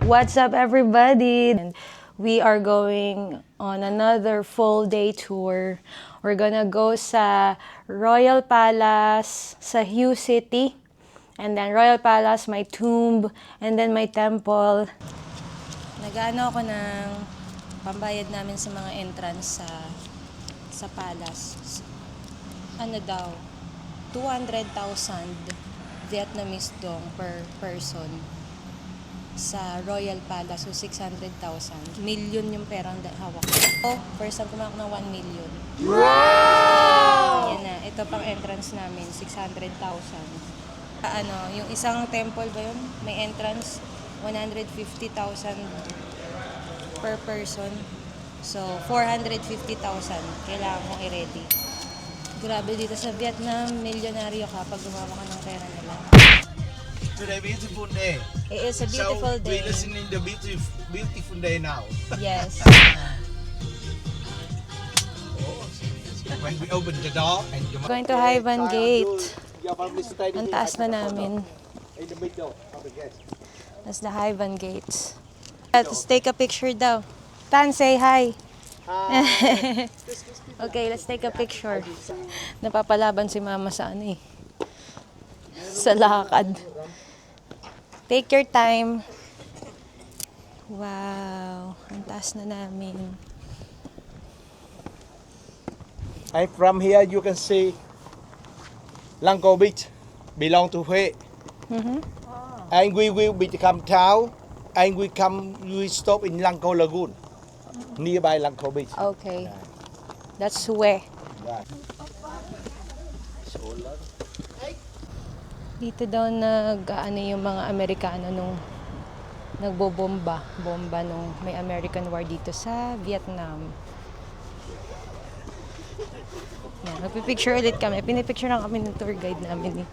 What's up, everybody? And we are going on another full day tour. We're gonna go sa Royal Palace, sa Hugh City, and then Royal Palace, may tomb, and then may temple. Nag-ano ako ng pambayad namin sa mga entrance sa palace. Ano daw? 200,000 Vietnamese dong per person sa Royal Palace, so 600,000. Million yung perang hawak ko. Oh, first time kumak ng 1 million. Wow! Yan na, ito pang entrance namin, 600,000. Yung isang temple ba yun? May entrance, 150,000 per person. So, 450,000 kailangan mong i-ready. Grabe dito sa Vietnam, milyonaryo ka pag gumawa ka ng pera nila. Today beautiful day. It is a beautiful day. We're listening the beautiful day now. Yes. When we open the door and you Going to Haivan Gate. Ang taas na namin. in the middle of the gate. That's the Haivan Gate. Let's take a picture daw. Tan, say hi. Okay, let's take a picture. Napapalaban si mama sa ano eh. Sa lakad. Take your time. Wow, ang taas na namin. And from here you can see Langko Beach belong to Huế. And we will become town and we stop in Langko Lagoon nearby Langko Beach. Okay. That's Hue. Dito daw yung mga Amerikano nung bomba nung may American War dito sa Vietnam. Yan, magpipicture ulit kami. Pinipicture lang kami ng tour guide namin eh.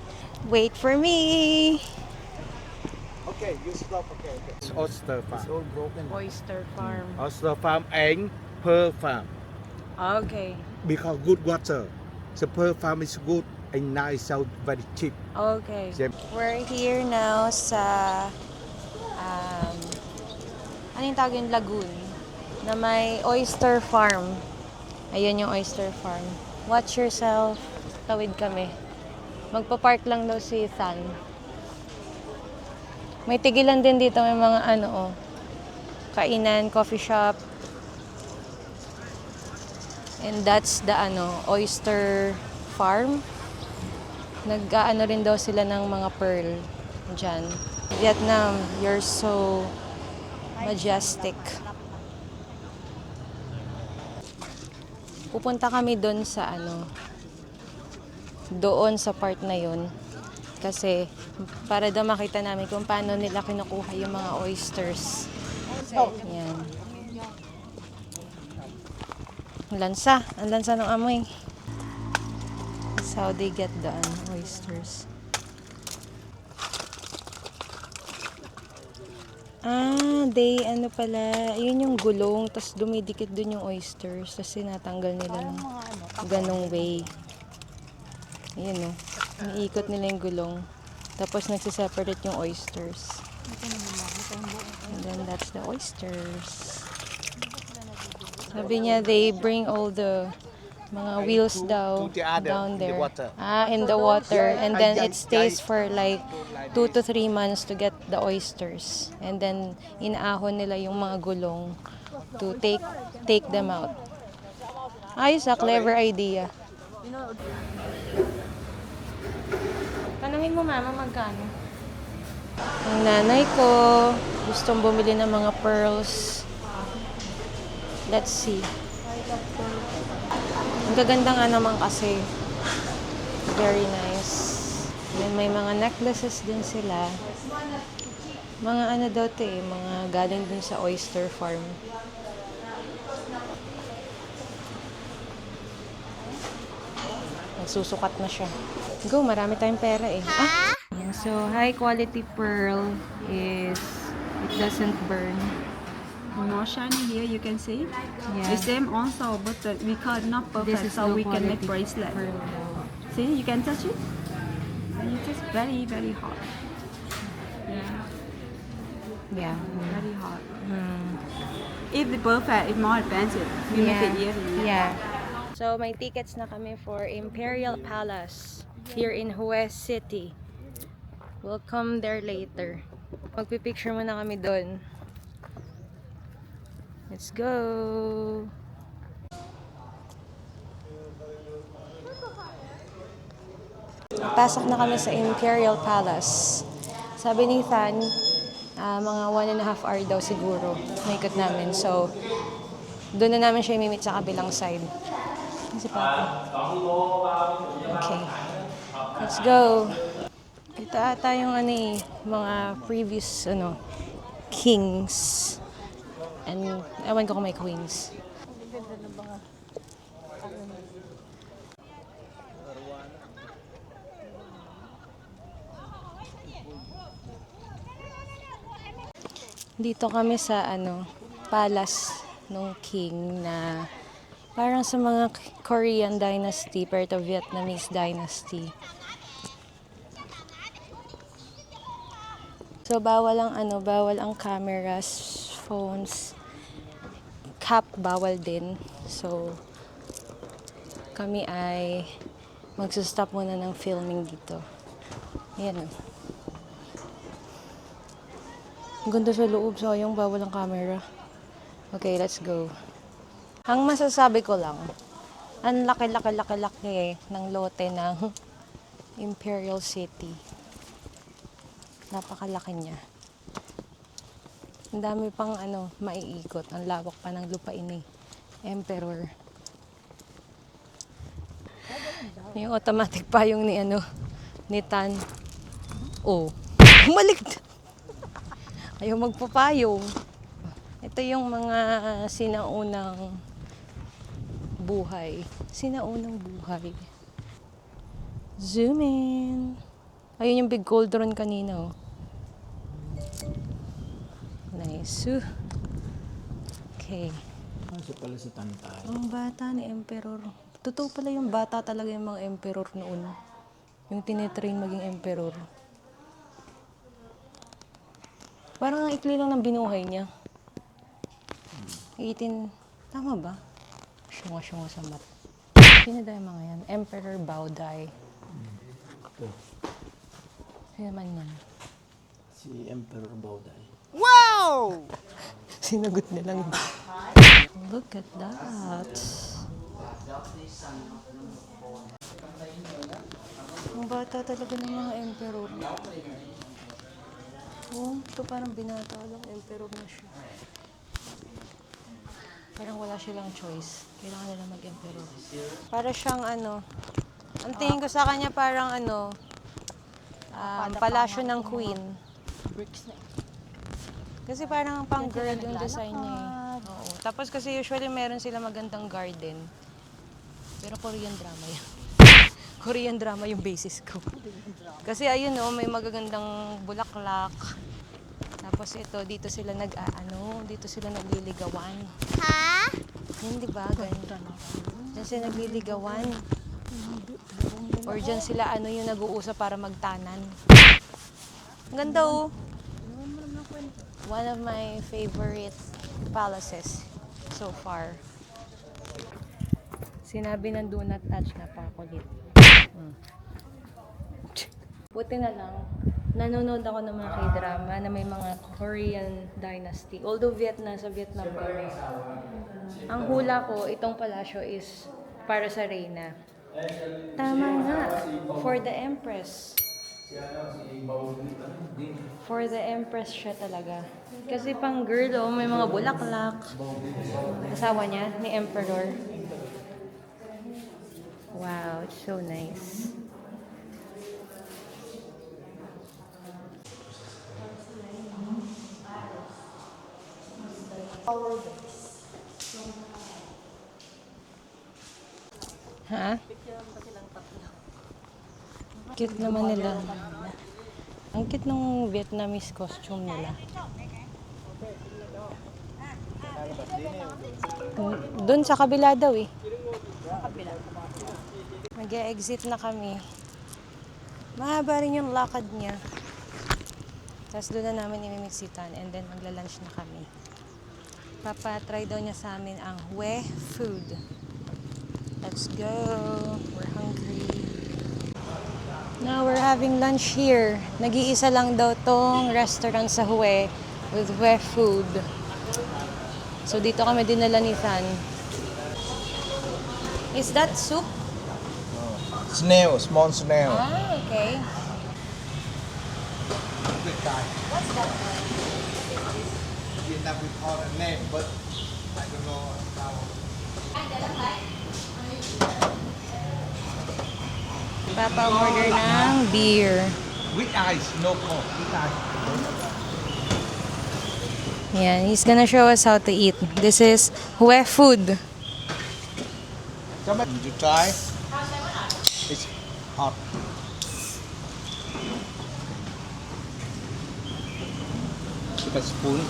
Wait for me! Okay, you stop. Okay. It's oyster farm. It's all broken. Oyster Farm. Oyster farm and pearl farm. Okay. Because good water. The pearl farm is good and nice, so very cheap. Okay. Same. We're here now sa ano yung tawag yung lagoon na may oyster farm. Ayun yung oyster farm. Watch yourself. Tawid kami. Magpa-park lang daw si Than. May tigilan din dito, may mga kainan, coffee shop. And that's the oyster farm. Nag-aano rin daw sila ng mga pearl dyan. Vietnam, you're so majestic. Pupunta kami doon sa doon sa part na yun. Kasi para daw makita namin kung paano nila kinukuha yung mga oysters. Yan. Ang lansa ng amoy. That's how they get the oysters. Pala, yun yung gulong, tapos dumidikit dun yung oysters, tapos sinatanggal nila ng ganong way. Ayan o, iniikot nila yung gulong, tapos nagsiseparate yung oysters. And then that's the oysters. Sabi niya, they bring all the mga wheels down there. In the water. And then it stays for like 2 to 3 months to get the oysters. And then inaahon nila yung mga gulong to take them out. Ayos, clever idea. Tanungin mo mama magkano? Ang nanay ko gustong bumili ng mga pearls. Let's see. Ang gaganda nga naman kasi. Very nice. Then may mga necklaces din sila. Mga daw mga galing din sa oyster farm. Nagsusukat na siya. Go, marami tayong pera eh. So, high quality pearl is, it doesn't burn. More shiny here, you can see. Yeah. The same also, but we cut not perfect, so we can make bracelet. Pearl. See, you can touch it. And it's just very, very hot. Yeah. Yeah. Very hot. Mm. If the perfect, it's more expensive. We make it yearly. Yeah. So may tickets na kami for Imperial Palace here in Hues City. We'll come there later. Magpipicture muna kami doon. Let's go! Pasok na kami sa Imperial Palace. Sabi ni Than, mga 1.5 hour daw siguro na ikot namin. So, doon na namin siya imimit sa kabilang side. Si Papa. Okay. Let's go! Ito ata yung mga previous kings. And ewan ko kung may queens. Dito kami sa palace ng king na parang sa mga Korean dynasty, pero Vietnamese dynasty. So bawal ang cameras, phones, cap bawal din. So kami ay magsa-stop muna ng filming dito. Ayan. Ang ganda sa loob, sayang bawal ang camera. Okay, let's go. Ang masasabi ko lang, ang laki ng lote ng Imperial City. Napakalaki niya. Ang dami pang maiikot. Ang lawak pa ng lupain ni Emperor. Yung automatic payong ni Than. Oh, bumalik! Ayaw magpapayong. Ito yung mga sinaunang buhay. Zoom in. Ayun yung big cauldron kanina, oh. Nice. Okay. Masuk pala si Tantay. Ang bata ni Emperor. Totoo pala yung bata talaga yung mga Emperor noon. Yung tinetrain maging Emperor. Parang ang ikli lang ng binuhay niya. 18, tama ba? Syunga-syunga sa mat. Sino daw yung mga yan? Emperor Baoday. Ito. Sino naman yan? Si Emperor Baoday. Wow! Sinagot nilang. Look at that. Ang bata talaga ng mga emperor. Oh, ito parang binata lang. Emperor na siya. Parang wala silang choice. Kailangan nila mag-emperor. Para siyang ang tingin ko sa kanya parang palasyo ng queen. Kasi parang pang girl yung design niya eh. Oo. Tapos kasi usually meron sila magandang garden. Pero Korean drama yan. Korean drama yung basis ko. Kasi ayun may magagandang bulaklak. Tapos dito sila dito sila nagliligawan. Ha? Yan, di ba? Ganito. Diyan sila nagliligawan. Or diyan sila yung nag-uusap para magtanan. Ang ganda oh. One of my favorite palaces so far. Sinabi ng do not touch, napakulit. Buti na lang, nanonood ako ng mga K-drama na may mga Korean dynasty. Although sa Vietnam kami. Ang hula ko, itong palasyo is para sa reyna. Tama nga, for the empress. For the empress siya talaga. Kasi pang girl, may mga bulaklak. Asawa niya, ni Emperor. Wow, it's so nice. Ha? Cute naman nila. Ang cute ng Vietnamese costume nila. Doon sa kabila daw eh. Mag-e-exit na kami. Mahaba rin yung lakad niya. Tapos doon na namin imimixitan and then magla-lunch na kami. Papa-try daw niya sa amin ang Hue food. Let's go! We're hungry. Now we're having lunch here. Nag-iisa lang daw tong restaurant sa Hue with Hue food. So dito kami dinala ni Than. Is that soup? Snail, small snail. Ah, okay. What's that? Vietnam we call a name, but I don't know how. Papa order ng beer. With ice, no coke. With ice. Yeah, he's gonna show us how to eat. This is Hue food. Come on, you try. It's hot. Take a spoon.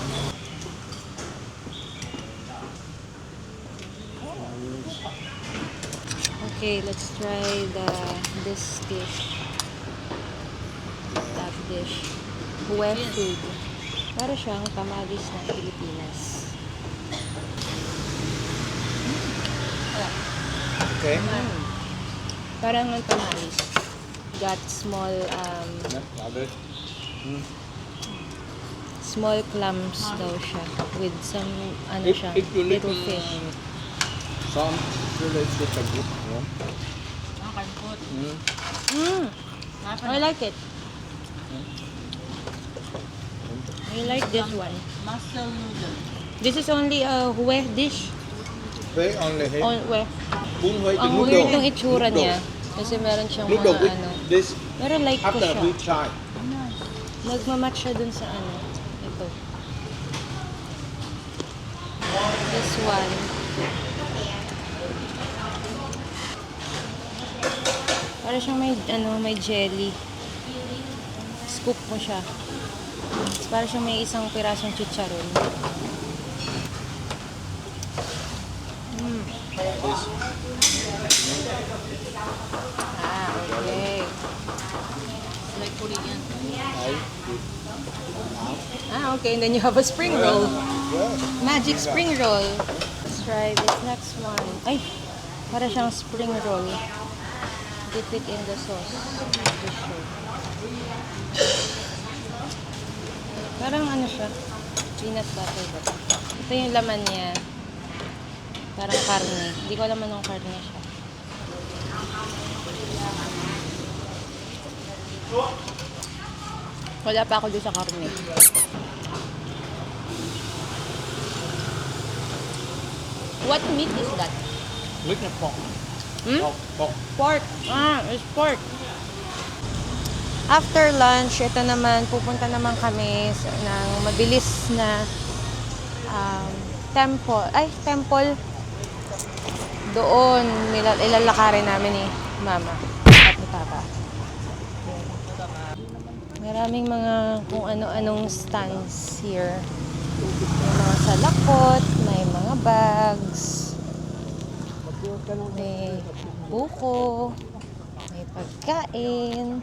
Okay, let's try this dish. That dish. Hue food. Para siyang tamagis ng Pilipinas. Okay. Parang ang tamagis. Got small small clams daw siya with some siya, if you little little fish. some let's get a good one. I like it. I like this one. Mussel noodle. This is only a Hue dish. Very only here. On Hue. Spoon way Ang noodle. weird yung itsura Noodle. niya. Kasi meron siyang Noodle mga with this Pero like ko after siya. we try. Nagmamatch siya dun sa ito. This one. Para siyang may jelly. Scoop mo siya. Para siyang may isang pirasong chicharon. Ah, okay. Like Korean. Ah, okay. And then you have a spring roll. Yeah. Magic spring roll. Let's try this next one. Ay, para siyang spring roll. Dip it in the sauce. Parang siya, peanut butter ba? Ito yung laman niya. Parang karne. Hindi ko alam anong karne siya. Wala pa ako doon sa karne. What meat is that? With the pork. Pork. Pork. Ah, it's pork. After lunch, ito naman, pupunta naman kami ng mabilis na temple. Doon, ilalakarin namin ni Mama at ni Papa. Maraming mga kung ano-anong stands here. May mga salakot, may mga bags, may buko, may pagkain,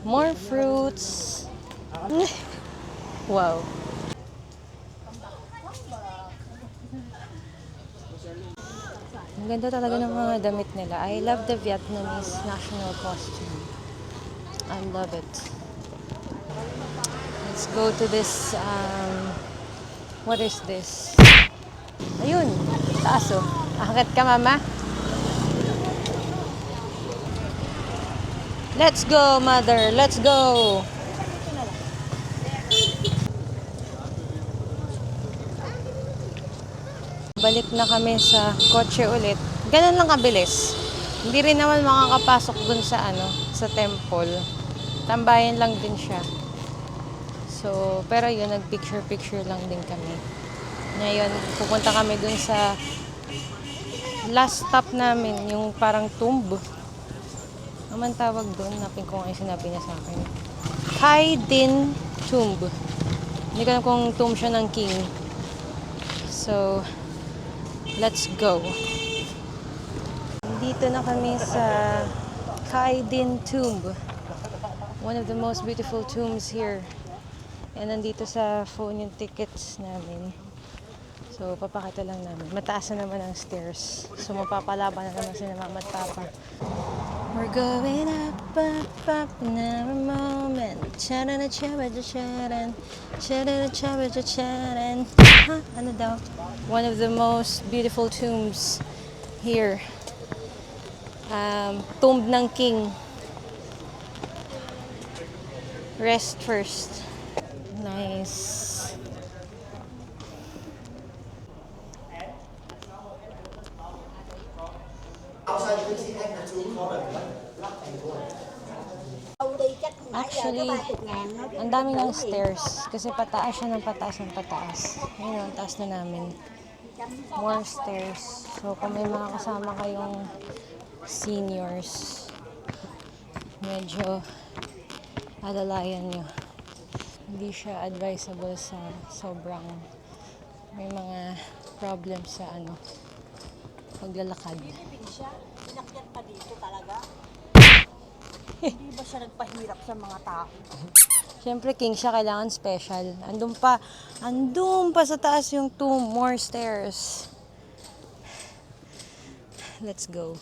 more fruits. Wow. Ang ganda talaga ng mga damit nila. I love the Vietnamese national costume. I love it. Let's go to this, what is this? Ayun, taas oh. Akit ka, Mama. Let's go, Mother. Let's go. Balik na kami sa kotse ulit. Ganun lang kabilis. Hindi rin naman makakapasok dun sa sa temple. Tambayan lang din siya. So, pero yun, nag-picture lang din kami. Ngayon, pupunta kami dun sa last stop namin, yung parang tomb. Ano man tawag doon? Napin ko nga yung sinabi niya sa akin. Khai Din Tomb. Hindi ko alam kung tomb siya ng king. So, let's go. Dito na kami sa Khai Din Tomb. One of the most beautiful tombs here Yan, nandito sa phone yung tickets namin. So, papakita lang namin. Mataas na naman ang stairs. So, mapapalaban na naman si Mama at Papa. We're going up, up, up in every moment. Charan, charan, charan. Charan, charan, charan. Ha? Ano daw? One of the most beautiful tombs here. Tomb ng king. Rest first. Nice. Actually, ang dami ng stairs kasi pataas siya ng pataas ng pataas. Ayun, ang taas na namin. More stairs. So, kung may mga kasama kayong seniors, medyo alalayan nyo. Hindi siya advisable sa sobrang may mga problems sa paglalakad. Inakyat pa dito talaga? Hindi ba siya nagpahirap sa mga tao? Siyempre, king siya, kailangan special. Andun pa sa taas yung tomb, more stairs. Let's go.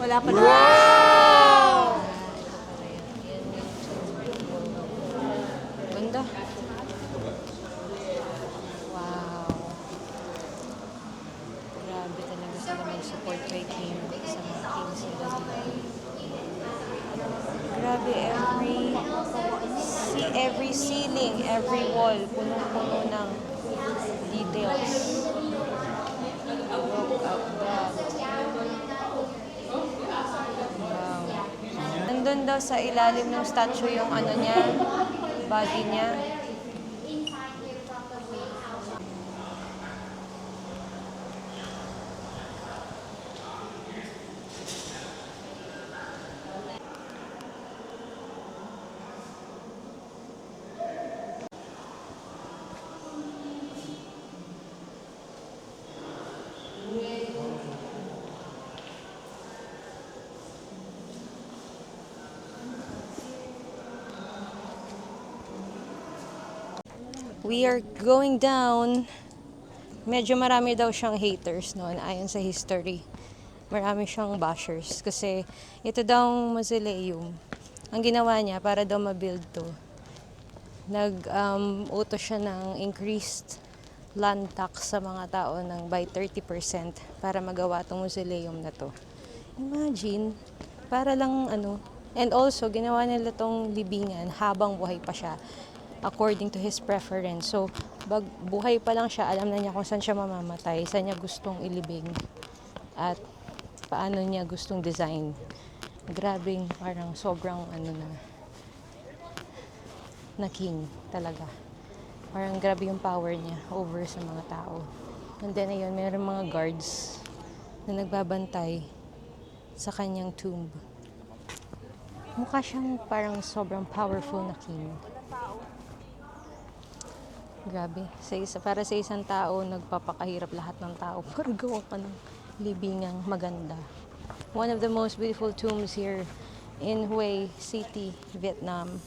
Wala pa na. Ganda. Wow. Grabe talaga sila mag-support kay King sa mga kings nila dito. Grabe, every ceiling, every wall, punong-puno ng details. Look at that. Wow. Nandun daw sa ilalim ng statue yung niya, body niya. We are going down. Medyo marami daw siyang haters noon ayon sa history. Marami siyang bashers kasi ito daw ang mausoleum. Ang ginawa niya para daw ma-build to, utos siya ng increased land tax sa mga tao ng by 30% para magawa tong mausoleum na to. Imagine, para lang and also ginawa nila tong libingan habang buhay pa siya, according to his preference. So, buhay pa lang siya, alam na niya kung saan siya mamamatay, saan niya gustong ilibing, at paano niya gustong design. Grabing parang sobrang na king talaga. Parang grabe yung power niya over sa mga tao. And then ayun, mayroon mga guards na nagbabantay sa kanyang tomb. Mukha siyang parang sobrang powerful na king. Grabe. Para sa isang tao, nagpapakahirap lahat ng tao para gawa ka ng libingang maganda. One of the most beautiful tombs here in Hue City, Vietnam.